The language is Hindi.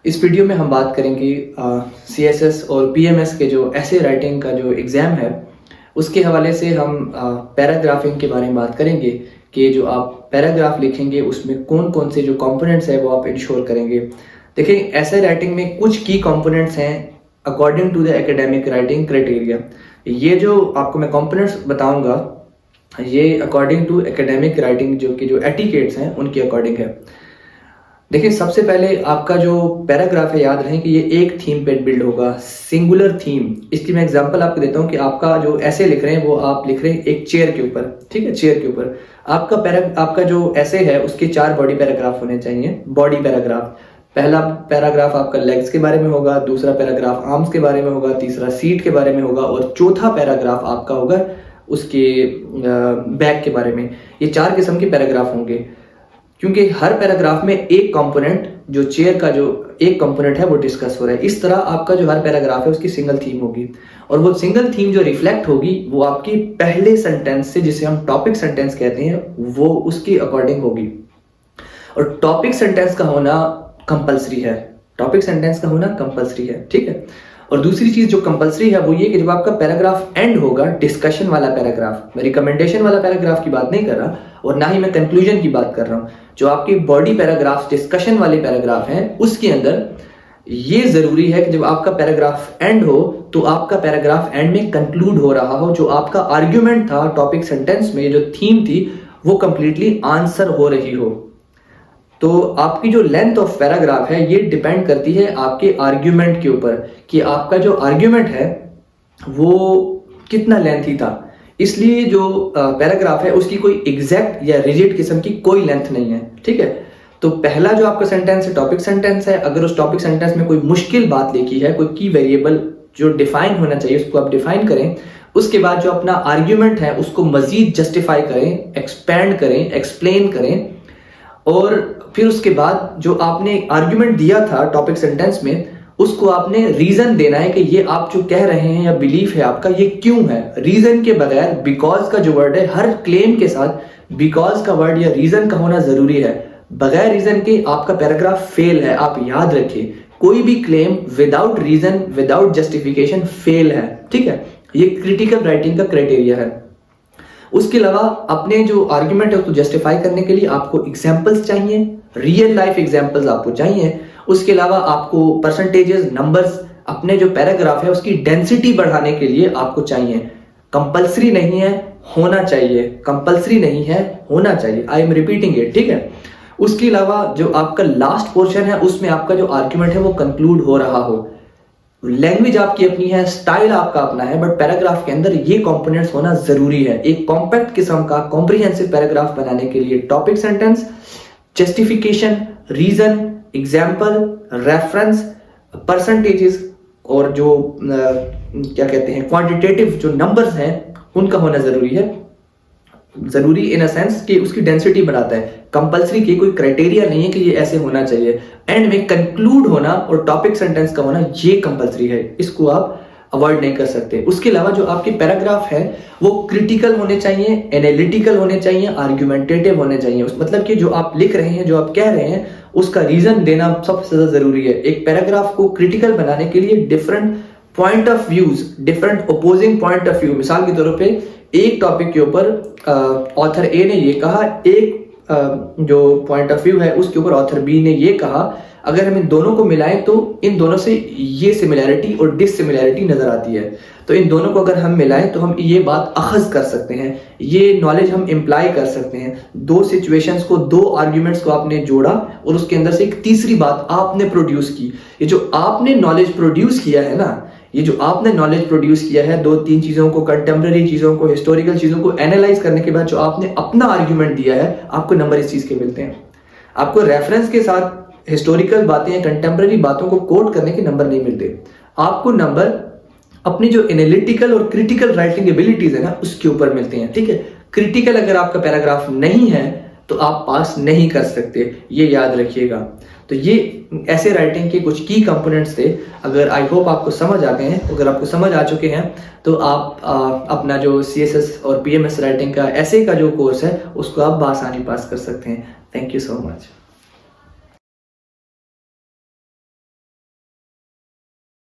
इस वीडियो में हम बात करेंगे CSS और PMS के जो ऐसे राइटिंग का जो एग्ज़ाम है उसके हवाले से हम पैराग्राफिंग के बारे में बात करेंगे कि जो आप पैराग्राफ लिखेंगे उसमें कौन कौन से जो कंपोनेंट्स हैं वो आप इंश्योर करेंगे। देखिए, ऐसे राइटिंग में कुछ की कंपोनेंट्स हैं according to the academic writing criteria. ये जो आपको मैं कंपोनेंट्स बताऊंगा ये अकॉर्डिंग टू एकेडमिक राइटिंग जो एटिकेट्स हैं उनके अकॉर्डिंग है। देखिए, सबसे पहले आपका जो पैराग्राफ है याद रखें कि ये एक थीम पे बिल्ड होगा, सिंगुलर थीम। इसकी मैं एग्जांपल आपको देता हूँ कि आपका जो ऐसे लिख रहे हैं वो आप लिख रहे हैं एक चेयर के ऊपर, ठीक है, चेयर के ऊपर। आपका जो ऐसे है उसके 4 बॉडी पैराग्राफ होने चाहिए। बॉडी पैराग्राफ, पहला पैराग्राफ आपका लेग्स के बारे में होगा, दूसरा पैराग्राफ आर्म्स के बारे में होगा, तीसरा सीट के बारे में होगा और चौथा पैराग्राफ आपका होगा उसके बैक के बारे में। ये 4 किस्म के पैराग्राफ होंगे क्योंकि हर पैराग्राफ में एक कंपोनेंट, जो चेयर का जो एक कंपोनेंट है वो डिस्कस हो रहा है। इस तरह आपका जो हर पैराग्राफ है उसकी सिंगल थीम होगी और वो सिंगल थीम जो रिफ्लेक्ट होगी वो आपकी पहले सेंटेंस से, जिसे हम टॉपिक सेंटेंस कहते हैं, वो उसके अकॉर्डिंग होगी। और टॉपिक सेंटेंस का होना कंपल्सरी है, टॉपिक सेंटेंस का होना कंपल्सरी है, ठीक है। और दूसरी चीज जो कंपल्सरी है वो ये कि जब आपका पैराग्राफ एंड होगा, डिस्कशन वाला पैराग्राफ, मैं रिकमेंडेशन वाला पैराग्राफ की बात नहीं कर रहा और ना ही मैं कंक्लूजन की बात कर रहा हूं, जो आपकी बॉडी पैराग्राफ, डिस्कशन वाले पैराग्राफ हैं, उसके अंदर ये जरूरी है कि जब आपका पैराग्राफ एंड हो तो आपका पैराग्राफ एंड में कंक्लूड हो रहा हो, जो आपका आर्ग्यूमेंट था टॉपिक सेंटेंस में, जो थीम थी, वो कंप्लीटली आंसर हो रही हो। तो आपकी जो लेंथ ऑफ पैराग्राफ है ये डिपेंड करती है आपके आर्ग्यूमेंट के ऊपर कि आपका जो आर्ग्यूमेंट है वो कितना लेंथी था। इसलिए जो पैराग्राफ है उसकी कोई एग्जैक्ट या रिजिड किस्म की कोई लेंथ नहीं है, ठीक है। तो पहला जो आपका सेंटेंस है टॉपिक सेंटेंस है। अगर उस टॉपिक सेंटेंस में कोई मुश्किल बात लिखी है, कोई की वेरिएबल जो डिफाइन होना चाहिए उसको आप डिफाइन करें। उसके बाद जो अपना आर्ग्यूमेंट है उसको मजीद जस्टिफाई करें, एक्सपैंड करें, एक्सप्लेन करें। और फिर उसके बाद जो आपने आर्ग्यूमेंट दिया था टॉपिक सेंटेंस में उसको आपने रीजन देना है कि ये आप जो कह रहे हैं या बिलीफ है आपका ये क्यों है। रीजन के बगैर बिकॉज का जो वर्ड है, हर क्लेम के साथ बिकॉज का वर्ड या रीजन का होना जरूरी है। बगैर रीजन के आपका पैराग्राफ फेल है। आप याद रखिए, कोई भी claim without reason, without justification fail है, ठीक है। ये क्रिटिकल राइटिंग का क्राइटेरिया है। उसके अलावा अपने जो आर्ग्यूमेंट है उसको जस्टिफाई करने के लिए आपको एग्जाम्पल्स चाहिए, रियल लाइफ एग्जाम्पल्स आपको चाहिए। उसके अलावा आपको परसेंटेजेस, नंबर्स, अपने जो पैराग्राफ है उसकी डेंसिटी बढ़ाने के लिए आपको चाहिए। कंपल्सरी नहीं है, होना चाहिए। कंपल्सरी नहीं है, होना चाहिए। आई एम रिपीटिंग इट, ठीक है। उसके अलावा जो आपका लास्ट पोर्शन है उसमें आपका जो आर्ग्यूमेंट है वो कंक्लूड हो रहा हो। लैंग्वेज आपकी अपनी है, स्टाइल आपका अपना है, बट पैराग्राफ के अंदर ये कंपोनेंट्स होना जरूरी है। एक कॉम्पैक्ट किस्म का कॉम्प्रिहेंसिव पैराग्राफ बनाने के लिए topic sentence, justification, reason, example, reference, percentages और जो क्या कहते हैं क्वांटिटेटिव जो नंबर्स हैं उनका होना जरूरी है। जरूरी इन अ सेंस कि उसकी डेंसिटी बढ़ाता है। कंपल्सरी की कोई क्राइटेरिया नहीं है कि ये ऐसे होना चाहिए। एंड में कंक्लूड होना और टॉपिक सेंटेंस का होना ये कंपल्सरी है, इसको आप अवॉइड नहीं कर सकते। उसके अलावा जो आपके पैराग्राफ है वो क्रिटिकल होने चाहिए, एनालिटिकल होने चाहिए, आर्ग्यूमेंटेटिव होने चाहिए। मतलब कि जो आप लिख रहे हैं, जो आप कह रहे हैं, उसका रीजन देना सबसे ज्यादा जरूरी है। एक पैराग्राफ को क्रिटिकल बनाने के लिए different point of views, different opposing point of view, मिसाल के तौर पे एक टॉपिक के ऊपर ऑथर ए ने ये कहा, एक जो पॉइंट ऑफ व्यू है उसके ऊपर ऑथर बी ने ये कहा। अगर हम इन दोनों को मिलाएं तो इन दोनों से ये सिमिलैरिटी और डिससिमिलैरिटी नजर आती है। तो इन दोनों को अगर हम मिलाएं तो हम ये बात अखज कर सकते हैं, ये नॉलेज हम इम्प्लाई कर सकते हैं। दो सिचुएशंस को, दो आर्ग्यूमेंट्स को आपने जोड़ा और उसके अंदर से एक तीसरी बात आपने प्रोड्यूस की। ये जो आपने नॉलेज प्रोड्यूस किया है ना, ये जो आपने नॉलेज प्रोड्यूस किया है, 2-3 चीजों को, कंटेम्पररी चीजों को, हिस्टोरिकल चीजों को एनालाइज करने के बाद जो आपने अपना आर्ग्यूमेंट दिया है, आपको नंबर इस चीज के मिलते हैं। आपको रेफरेंस के साथ हिस्टोरिकल बातें, कंटेम्पररी बातों को कोट करने के नंबर नहीं मिलते। आपको नंबर अपनी जो एनालिटिकल और क्रिटिकल राइटिंग एबिलिटीज है ना उसके ऊपर मिलते हैं, ठीक है। क्रिटिकल अगर आपका पैराग्राफ नहीं है तो आप पास नहीं कर सकते, ये याद रखिएगा। तो ये ऐसे राइटिंग के कुछ की कंपोनेंट्स थे। अगर आई होप आपको समझ आ गए हैं, अगर आपको समझ आ चुके हैं तो आप अपना जो CSS और PMS राइटिंग का ऐसे का जो कोर्स है उसको आप बआसानी पास कर सकते हैं। Thank you so much.